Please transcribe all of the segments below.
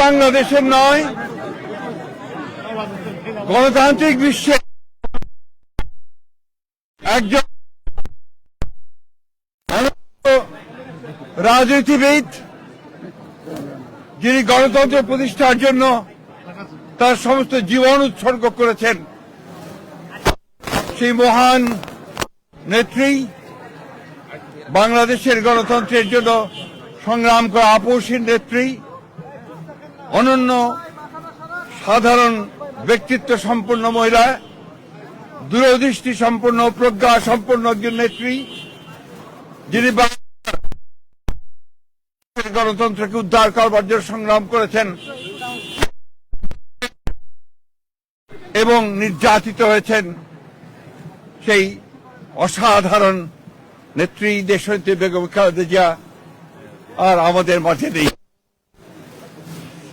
বাংলাদেশের নয়, গণতান্ত্রিক বিশ্বে একজন রাজনীতিবিদ যিনি গণতন্ত্র প্রতিষ্ঠার জন্য তার সমস্ত জীবন উৎসর্গ করেছেন, সেই মহান নেত্রী, বাংলাদেশের গণতন্ত্রের জন্য সংগ্রাম করা আপসীন নেত্রী, অনন্য সাধারণ ব্যক্তিত্ব সম্পন্ন মহিলা, দূরদৃষ্টি সম্পন্ন প্রজ্ঞা সম্পন্ন একজন নেত্রী, যিনি গণতন্ত্রকে উদ্ধার করবার জন্য সংগ্রাম করেছেন এবং নির্যাতিত হয়েছেন, সেই অসাধারণ নেত্রী দেশনেত্রী বেগম খালেদা জিয়া আর আমাদের মাঝে নেই।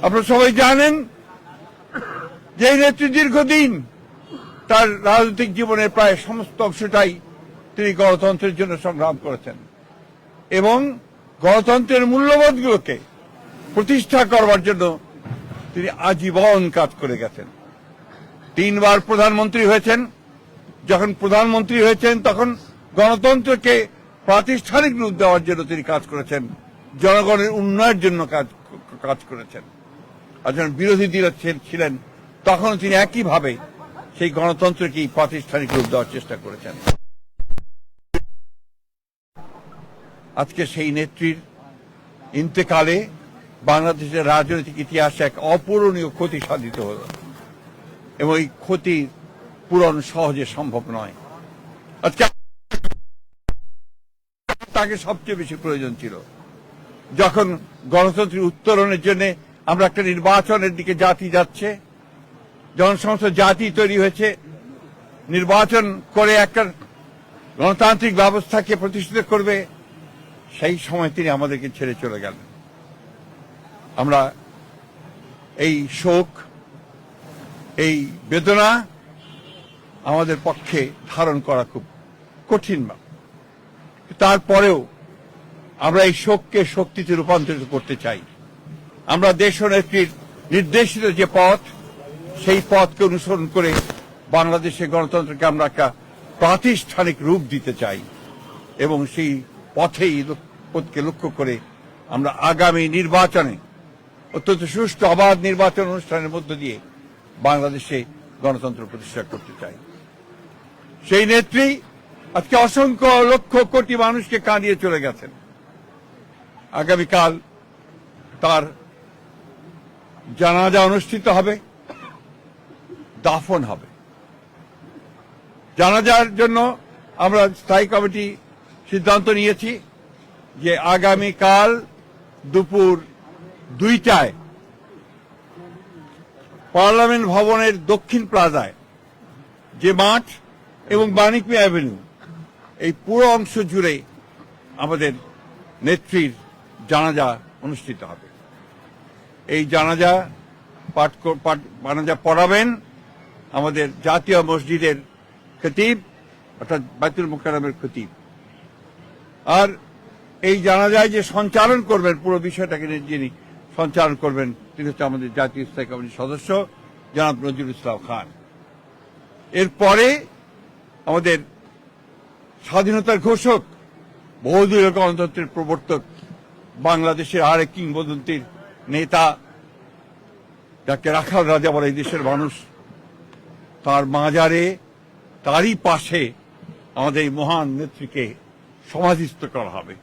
আপনারা সবাই জানেন যে এই নেত্রী দীর্ঘদিন তার রাজনৈতিক জীবনের প্রায় সমস্ত অংশটাই তিনি গণতন্ত্রের জন্য সংগ্রাম করেছেন এবং গণতন্ত্রের মূল্যবোধগুলোকে প্রতিষ্ঠা করবার জন্য তিনি আজীবন কাজ করে গেছেন। 3 বার প্রধানমন্ত্রী হয়েছেন। যখন প্রধানমন্ত্রী হয়েছেন তখন গণতন্ত্রকে প্রাতিষ্ঠানিক রূপ দেওয়ার জন্য তিনি কাজ করেছেন, জনগণের উন্নয়নের জন্য কাজ করেছেন। আর যখন বিরোধী দল ছিলেন তখন তিনি একইভাবে সেই গণতন্ত্রকে প্রাতিষ্ঠানিক রূপ দেওয়ার চেষ্টা করেছেন। আজকে সেই নেত্রীর ইন্তেকালে বাংলাদেশের রাজনৈতিক ইতিহাসে এক অপূরণীয় ক্ষতি সাধিত হল এবং এই ক্ষতির পূরণ সহজে সম্ভব নয়। আজকে তাকে সবচেয়ে বেশি প্রয়োজন ছিল যখন গণতন্ত্রের উত্তরণের জন্য আমরা একটা নির্বাচনের দিকে জাতি যাচ্ছে, যখন সমস্ত জাতি তৈরি হয়েছে, নির্বাচন করে একটা গণতান্ত্রিক ব্যবস্থাকে প্রতিষ্ঠিত করবে, সেই সময় তিনি আমাদেরকে ছেড়ে চলে গেলেন। আমরা এই শোক, এই বেদনা আমাদের পক্ষে ধারণ করা খুব কঠিন। তারপরেও আমরা এই শোককে শক্তিতে রূপান্তরিত করতে চাই। আমরা দেশনেত্রীর নির্দেশিত যে পথ, সেই পথকে অনুসরণ করে বাংলাদেশের গণতন্ত্রকে আমরা একটা প্রাতিষ্ঠানিক রূপ দিতে চাই এবং সেই পথকে লক্ষ্য করে আমরা আগামী নির্বাচনে অত্যন্ত সুষ্ঠু অবাধ নির্বাচন অনুষ্ঠানের মধ্য দিয়ে বাংলাদেশে গণতন্ত্র প্রতিষ্ঠা করতে চাই। সেই নেত্রী আজকে অসংখ্য লক্ষ কোটি মানুষকে কাঁদিয়ে চলে গেছেন। আগামীকাল তার জানাজা অনুষ্ঠিত হবে, দাফন হবে। জানাজার জন্য আমরা স্থায়ী কমিটি সিদ্ধান্ত নিয়েছি যে আগামীকাল দুপুর 2টায় পার্লামেন্ট ভবনের দক্ষিণ প্লাজায় যে মাঠ এবং বাণিজ্য অ্যাভিনিউ, এই পুরো অংশ জুড়ে আমাদের নেত্রীর জানাজা অনুষ্ঠিত হবে। এই জানাজা পড়াবেন আমাদের জাতীয় মসজিদের খতিব, অর্থাৎ বাইতুল মুকাররমের খতিব। আর এই জানাজায় যে সঞ্চালন করবেন, পুরো বিষয়টাকে যিনি সঞ্চালন করবেন, তিনি হচ্ছে আমাদের জাতীয় স্থায়ী কমিটির সদস্য জনাব নজরুল ইসলাম খান। এরপরে আমাদের স্বাধীনতার ঘোষক, বহুদলীয় গণতন্ত্রের প্রবর্তক, বাংলাদেশের আরেক কিংবদন্তির নেতা যাকে রাখাল রাজা বলে এই দেশের মানুষ, তার মাজারে, তারই পাশে আমাদের এই মহান নেত্রীকে সমাধিস্থ করা হবে,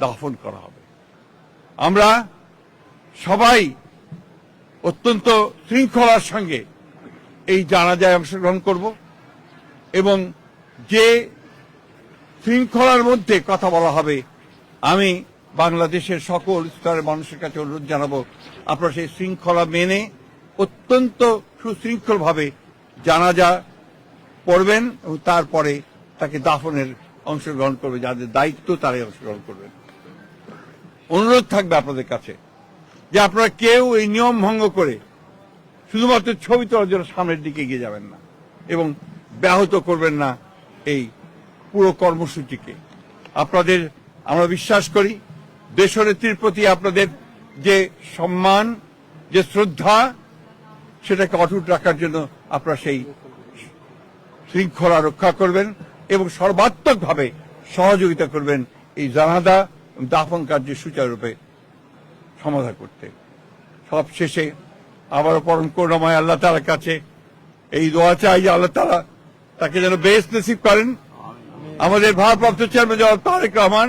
দাফন করা হবে। আমরা সবাই অত্যন্ত শৃঙ্খলার সঙ্গে এই জানাজায় অংশগ্রহণ করব এবং যে শৃঙ্খলার মধ্যে কথা বলা হবে, আমি বাংলাদেশের সকল স্তরের মানুষের কাছে অনুরোধ জানাবো, আপনারা সেই শৃঙ্খলা মেনে অত্যন্ত সুশৃঙ্খলভাবে জানাজা পড়বেন এবং তারপরে তাকে দাফনের অংশগ্রহণ করবে, যাদের দায়িত্ব তারাই অংশগ্রহণ করবেন। অনুরোধ থাকবে আপনাদের কাছে যে আপনারা কেউ এই নিয়ম ভঙ্গ করে শুধুমাত্র ছবি তোলার জন্য সামনের দিকে এগিয়ে যাবেন না এবং ব্যাহত করবেন না এই পুরো কর্মসূচিকে। আপনাদের আমরা বিশ্বাস করি দেশনেত্রীর প্রতি আপনাদের যে সম্মান, যে শ্রদ্ধা, সেটাকে অটুট রাখার জন্য আপনারা সেই শৃঙ্খলা রক্ষা করবেন এবং সর্বাত্মকভাবে সহযোগিতা করবেন এই জানাজা দাফন কার্য সুচারুরূপে সমাধান করতে। সব শেষে আবারও পরম করুণাময় আল্লাহ তাআলার কাছে এই দোয়া চাই যে আল্লাহ তাআলা তাকে যেন বেহেশত নসিব করেন। আমাদের ভারপ্রাপ্ত চেয়ারম্যান জনাব তারেক রহমান,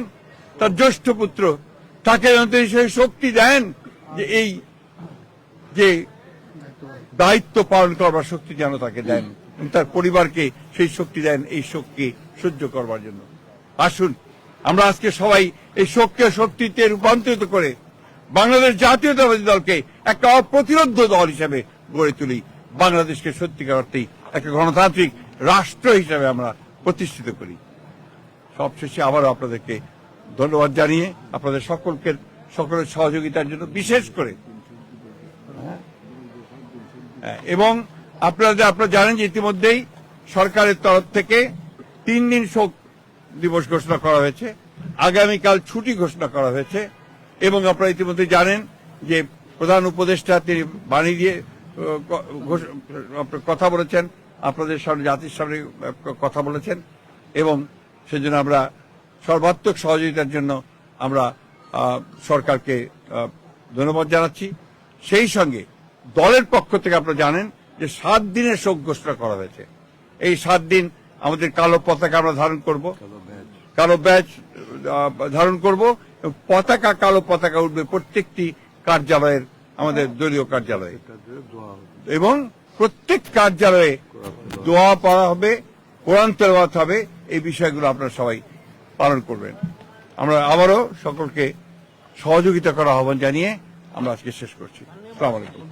তার জ্যেষ্ঠ পুত্র, তাকে যেন তিনি সেই শক্তি দেন যে এই যে দায়িত্ব পালন করবার শক্তি যেন তাকে দেন, তার পরিবারকে সেই শক্তি দেন এই শোককে সহ্য করবার জন্য। আসুন আমরা আজকে সবাই এই শোককে শক্তিতে রূপান্তরিত করে বাংলাদেশ জাতীয়তাবাদী দলকে একটা অপ্রতিরোধ দল হিসেবে গড়ে তুলি, বাংলাদেশকে সত্যিকার অর্থেই একটা গণতান্ত্রিক রাষ্ট্র হিসেবে আমরা প্রতিষ্ঠিত করি। সবশেষে আবারও আপনাদেরকে ধন্যবাদ জানিয়ে আপনাদের সকলের সহযোগিতার জন্য বিশেষ করে এবং আপনারা জানেন যে ইতিমধ্যেই সরকারের তরফ থেকে 3 দিন শোক দিবস ঘোষণা করা হয়েছে, আগামীকাল ছুটি ঘোষণা করা হয়েছে এবং আপনারা ইতিমধ্যে জানেন যে প্রধান উপদেষ্টা তিনি বাণী দিয়ে কথা বলেছেন, আপনাদের সামনে জাতির সামনে কথা বলেছেন এবং সেজন্য আমরা সর্বাত্মক সহযোগিতার জন্য আমরা সরকারকে ধন্যবাদ জানাচ্ছি। সেই সঙ্গে দলের পক্ষ থেকে আপনারা জানেন যে 7 দিনের শোক ঘোষণা করা হয়েছে। এই 7 দিন আমাদের কালো পতাকা আমরা ধারণ করব, কালো ব্যাজ ধারণ করব, কালো পতাকা উঠবে প্রত্যেকটি কার্যালয়ের, আমাদের দলীয় কার্যালয়ে, এবং প্রত্যেক কার্যালয়ে দোয়া পড়া হবে, কোরআন তেলাওয়াত হবে। এই বিষয়গুলো আপনারা সবাই পালন করবেন। আমরা আবারও সকলকে সহযোগিতা করার আহ্বান জানিয়ে আমরা আজকে শেষ করছি। আসসালামু আলাইকুম।